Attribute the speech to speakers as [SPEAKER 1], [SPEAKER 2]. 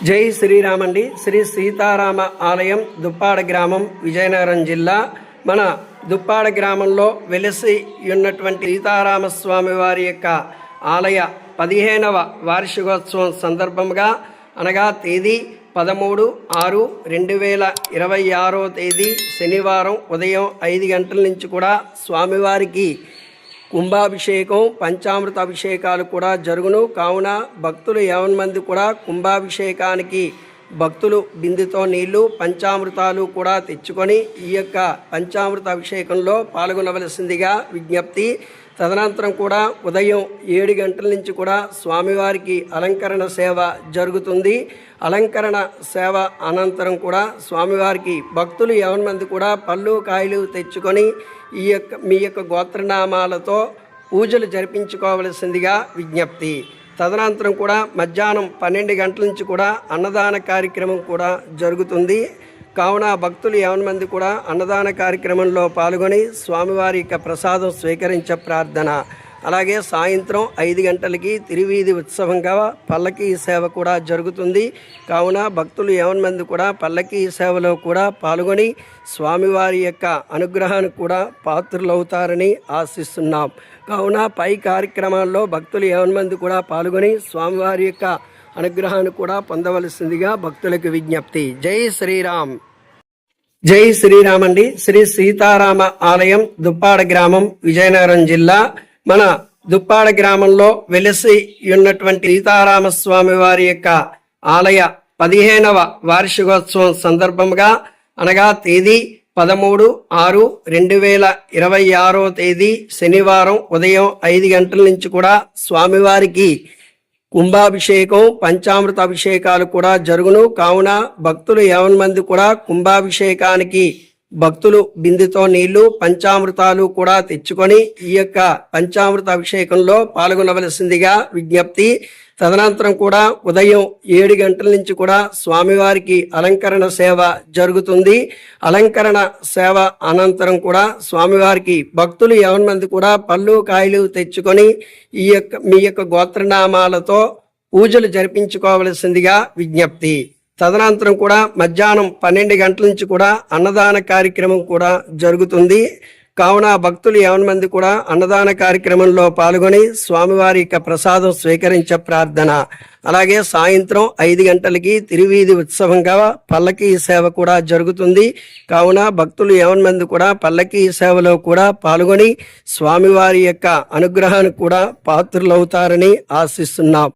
[SPEAKER 1] జై శ్రీరామ్ అండి. శ్రీ సీతారామ ఆలయం దుప్పాడ గ్రామం, విజయనగరం జిల్లా. మన దుప్పాడ గ్రామంలో వెలిసి ఉన్నటువంటి సీతారామస్వామి వారి యొక్క ఆలయ 15వ వార్షికోత్సవం సందర్భంగా, అనగా తేదీ 13/6/2026 తేదీ శనివారం ఉదయం 5 గంటల నుంచి కూడా స్వామివారికి కుంభాభిషేకం, పంచామృత అభిషేకాలు కూడా జరుగును. కావున భక్తులు 50 మంది కూడా కుంభాభిషేకానికి భక్తులు బిందుతో నీళ్లు, పంచామృతాలు కూడా తెచ్చుకొని ఈ యొక్క పంచామృత అభిషేకంలో పాల్గొనవలసిందిగా విజ్ఞప్తి. తదనంతరం కూడా ఉదయం 7 గంటల నుంచి కూడా స్వామివారికి అలంకరణ సేవ జరుగుతుంది. అలంకరణ సేవ అనంతరం కూడా స్వామివారికి భక్తులు 50 మంది కూడా పళ్ళు కాయలు తెచ్చుకొని మీ యొక్క గోత్రనామాలతో పూజలు జరిపించుకోవలసిందిగా విజ్ఞప్తి. తదనంతరం కూడా మధ్యాహ్నం 12 గంటల నుంచి కూడా అన్నదాన కార్యక్రమం కూడా జరుగుతుంది. కావున భక్తులు 50 మంది కూడా అన్నదాన కార్యక్రమంలో పాల్గొని స్వామివారి యొక్క ప్రసాదం స్వీకరించే ప్రార్థన. అలాగే సాయంత్రం 5 గంటలకి తిరువీధి ఉత్సవంగా పల్లకీ సేవ కూడా జరుగుతుంది. కావున భక్తులు 50 మంది కూడా పల్లకీ సేవలో కూడా పాల్గొని స్వామివారి యొక్క అనుగ్రహానికి కూడా పాత్రులవుతారని ఆశిస్తున్నాం. కావున పై కార్యక్రమాల్లో భక్తులు 50 మంది కూడా పాల్గొని స్వామివారి యొక్క అనుగ్రహాన్ని కూడా పొందవలసిందిగా భక్తులకు విజ్ఞప్తి. జై శ్రీరామ్. జై శ్రీరామ్ అండి. శ్రీ సీతారామ ఆలయం దుప్పాడ గ్రామం, విజయనగరం జిల్లా. మన దుప్పాడ గ్రామంలో వెలిసి ఉన్నటువంటి సీతారామస్వామి వారి యొక్క ఆలయ 15వ వార్షికోత్సవం సందర్భంగా, అనగా తేదీ 13/6/2026 తేదీ శనివారం ఉదయం 5 గంటల నుంచి కూడా స్వామివారికి కుంభాభిషేకం, పంచామృత అభిషేకాలు కూడా జరుగును. కావున భక్తులు 50 మంది కూడా కుంభాభిషేకానికి భక్తులు బిందుతో నీళ్లు, పంచామృతాలు కూడా తెచ్చుకొని ఈ యొక్క పంచామృత అభిషేకంలో పాల్గొనవలసిందిగా విజ్ఞప్తి. తదనంతరం కూడా ఉదయం 7 గంటల నుంచి కూడా స్వామివారికి అలంకరణ సేవ జరుగుతుంది. అలంకరణ సేవ అనంతరం కూడా స్వామివారికి భక్తులు 50 మంది కూడా పళ్ళు కాయలు తెచ్చుకొని మీ యొక్క గోత్రనామాలతో పూజలు జరిపించుకోవలసిందిగా విజ్ఞప్తి. తదనంతరం కూడా మధ్యాహ్నం 12 గంటల నుంచి కూడా అన్నదాన కార్యక్రమం కూడా జరుగుతుంది. కావున భక్తులు 50 మంది కూడా అన్నదాన కార్యక్రమంలో పాల్గొని స్వామివారి యొక్క ప్రసాదం స్వీకరించే ప్రార్థన. అలాగే సాయంత్రం 5 గంటలకి తిరువీధి ఉత్సవంగా పల్లకీ సేవ కూడా జరుగుతుంది. కావున భక్తులు 50 మంది కూడా పల్లకీ సేవలో కూడా పాల్గొని స్వామివారి యొక్క అనుగ్రహానికి కూడా పాత్రులవుతారని ఆశిస్తున్నాం.